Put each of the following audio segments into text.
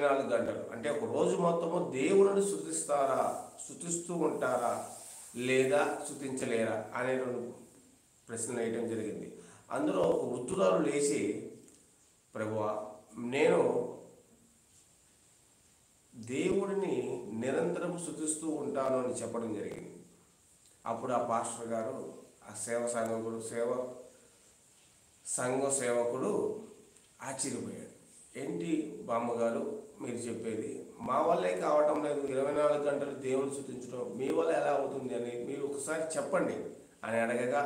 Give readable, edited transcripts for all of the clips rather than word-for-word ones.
24 గంటలు అంటే ఒక రోజు మొత్తము దేవుని స్తుతిస్తూ ఉంటారా లేదా స్తుతించలేరా అనే 2 ప్రశ్నలు వేయడం జరిగింది. అందులో ఒక వృద్ధురాలు లేచి, ప్రభువా, నేను దేవుడిని నిరంతరం స్తుతిస్తూ ఉంటాను అని చెప్పడం జరిగింది. అప్పుడు ఆ పాస్టర్ గారు, ఆ సంఘ సేవకుడు ఆశ్చర్యపోయాడు. ఏంటి బామ్మగారు మీరు చెప్పేది? మా వల్లే కావటం లేదు 24 గంటలు దేవుని స్తుతించడం, మీ వల్ల ఎలా అవుతుంది అని మీరు ఒకసారి చెప్పండి అని అడగగా,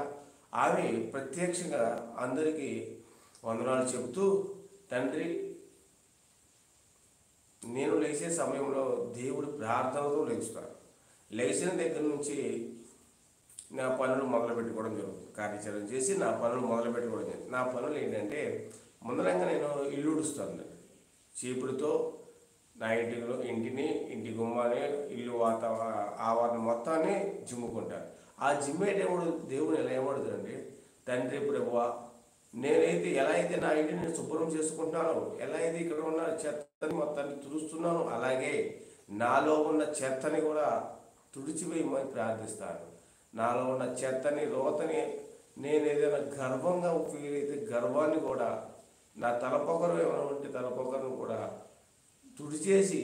ఆమె ప్రత్యక్షంగా అందరికీ వందనాలు చెబుతూ, తండ్రి, నేను లేచే సమయంలో దేవుడి ప్రార్థనతో లేస్తాను. లేచిన దగ్గర నుంచి నా పనులు మొదలు పెట్టుకోవడం జరుగుతుంది. కార్యాచరణ చేసి నా పనులు మొదలు పెట్టుకోవడం జరుగుతుంది. నా పనులు ఏంటంటే, ముందరంగా నేను ఇల్లు ఉడుస్తాను. చీపురుతో నా ఇంటి గుమ్మాన్ని, ఇల్లు ఆవరణ మొత్తాన్ని జిమ్ముకుంటాను. ఆ జిమ్మేటప్పుడు దేవుడు ఎలా ఏమడుతుందంటే, తండ్రి, ప్రభువా, నేనైతే ఎలా అయితే నా ఇంటిని నేను శుభ్రం చేసుకుంటున్నాను, ఎలా అయితే ఇక్కడ ఉన్న చెత్తని మొత్తాన్ని తుడుస్తున్నాను, అలాగే నాలో ఉన్న చెత్తని కూడా తుడిచివేయమని ప్రార్థిస్తాను. నాలో ఉన్న చెత్తని, రోతని, నేను ఏదైనా గర్వంగా ఫీల్ అయితే గర్వాన్ని కూడా, నా తలపొగరు ఏమైనా ఉంటే తలపొగరును కూడా తుడిచేసి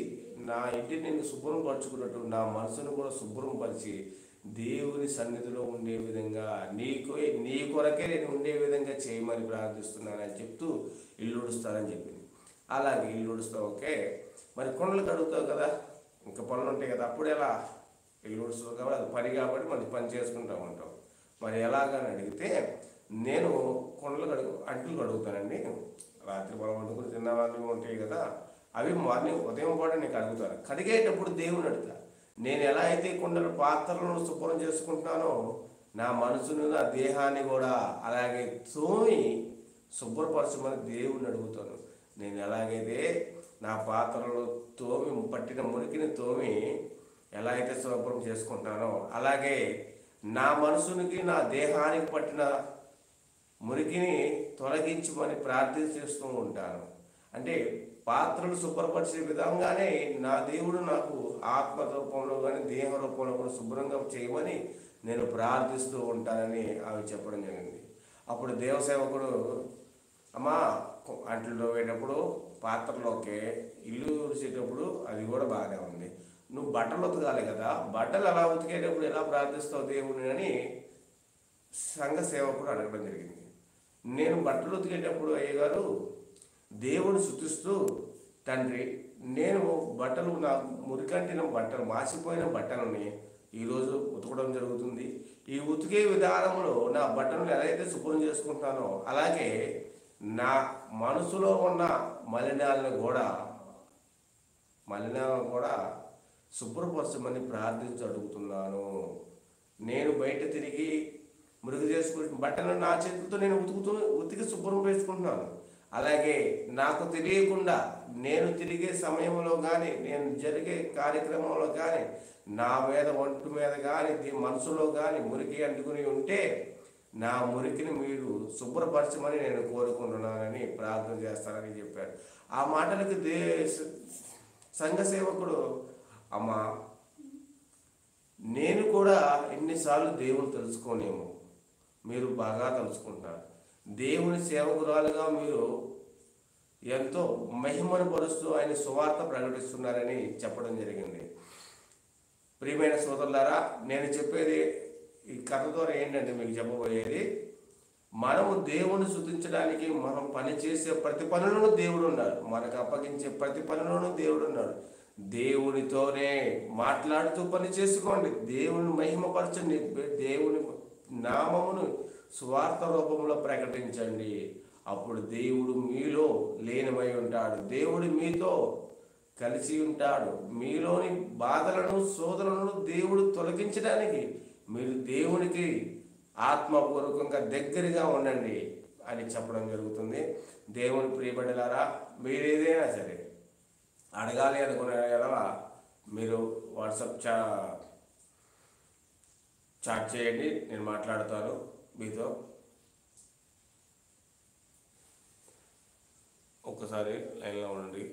నా ఇంటిని నేను శుభ్రం పరుచుకున్నట్టు నా మనసును కూడా శుభ్రం పరిచి దేవుని సన్నిధిలో ఉండే విధంగా, నీ కొరకే నేను ఉండే విధంగా చేయమని ప్రార్థిస్తున్నానని చెప్తూ ఇల్లు ఉడుస్తానని చెప్పింది. అలాగే ఇల్లు ఉడుస్తావు, ఓకే, మరి కొండలు కడుగుతావు కదా, ఇంకా పనులు ఉంటాయి కదా, అప్పుడు ఎలా? ఇల్లు ఉడుస్తావు కాబట్టి అది పని కాబట్టి మనం పని చేసుకుంటూ ఉంటాం. మరి ఎలాగని అడిగితే, నేను అంట్లు కడుగుతానండి. రాత్రి పొలం వండుకుని తిన్నవాళ్ళు ఉంటాయి కదా, అవి మార్నింగ్ ఉదయం కూడా నేను కడుగుతాను. కడిగేటప్పుడు దేవుని అడుగుతా, నేను ఎలా అయితే పాత్రలను శుభ్రం చేసుకుంటున్నానో, నా మనసును, నా దేహాన్ని కూడా అలాగే తోమి శుభ్రపరచమని దేవుని అడుగుతాను. నేను ఎలాగైతే నా పాత్రలు తోమి పట్టిన మురికిని తోమి ఎలా అయితే శుభ్రం చేసుకుంటున్నానో, అలాగే నా మనసునికి, నా దేహానికి పట్టిన మురికిని తొలగించమని ప్రార్థిస్తూ ఉంటాను. అంటే పాత్రలు శుభ్రపరిచే విధంగానే నా దేవుడు నాకు ఆత్మ రూపంలో కానీ దేహ రూపంలో కూడా శుభ్రంగా చేయమని నేను ప్రార్థిస్తూ ఉంటానని ఆమె చెప్పడం జరిగింది. అప్పుడు దేవసేవకుడు, అమ్మా, అంట్లో పోయేటప్పుడు పాత్రలు ఓకే, ఇల్లు ఉడిచేటప్పుడు అది కూడా బాగానే ఉంది, నువ్వు బట్టలు ఉతకాలి కదా, బట్టలు అలా ఉతికేటప్పుడు ఎలా ప్రార్థిస్తావు దేవుని అని సంఘ సేవకుడు అడగడం జరిగింది. నేను బట్టలు ఉతికేటప్పుడు అయ్యగారు దేవుని స్తుతిస్తూ, తండ్రి, నేను బట్టలు, నా మురికంటిన బట్టలు, మాసిపోయిన బట్టలని ఈరోజు ఉతకడం జరుగుతుంది. ఈ ఉతికే విధానంలో నా బట్టలను ఎలా అయితే శుభ్రం చేసుకుంటానో, అలాగే నా మనసులో ఉన్న మలినాలను కూడా శుభ్రపరచమని ప్రార్థించి అడుగుతున్నాను. నేను బయట తిరిగి మురుగు చేసుకుంటున్న బట్టలను నా చేతులతో నేను ఉతికి శుభ్రం చేసుకుంటున్నాను. అలాగే నాకు తెలియకుండా నేను తిరిగే సమయంలో కానీ, నేను జరిగే కార్యక్రమంలో కానీ, నా ఒంటి మీద కానీ, మనసులో కానీ మురికి అంటుకుని ఉంటే నా మురికిని మీరు శుభ్రపరచమని నేను కోరుకుంటున్నానని ప్రార్థన చేస్తానని చెప్పాడు. ఆ మాటలకు సంఘ సేవకుడు, అమ్మా, నేను కూడా ఎన్నిసార్లు దేవుని తెలుసుకోనేమో, మీరు బాగా తెలుసుకుంటారు. దేవుని సేవకురాలుగా మీరు ఎంతో మహిమను పరుస్తూ ఆయన సువార్త ప్రకటిస్తున్నారని చెప్పడం జరిగింది. ప్రియమైన సోదరులారా, నేను చెప్పేది ఈ కథ ద్వారా ఏంటంటే మీకు చెప్పబోయేది, మనము దేవుని స్తుతించడానికి మనం పని చేసే ప్రతి పనులను దేవుడు ఉన్నాడు, మనకు అప్పగించే ప్రతి పనులను దేవుడు ఉన్నాడు. దేవునితోనే మాట్లాడుతూ పని చేసుకోండి, దేవుని మహిమపరచండి, దేవుని నామమును సువార్త రూపంలో ప్రకటించండి. అప్పుడు దేవుడు మీలో లీనమై ఉంటాడు, దేవుడు మీతో కలిసి ఉంటాడు. మీలోని బాధలను, శోధనలను దేవుడు తొలగించడానికి మీరు దేవునికి ఆత్మపూర్వకంగా దగ్గరగా ఉండండి అని చెప్పడం జరుగుతుంది. దేవుని ప్రియబిడ్డలారా, మీరు ఏదైనా సరే అడగాలి అనుకునే కదా మీరు వాట్సాప్ చాట్ చేయండి, నేను మాట్లాడతాను మీతో. ఒక్కసారి లైన్లో ఉండండి.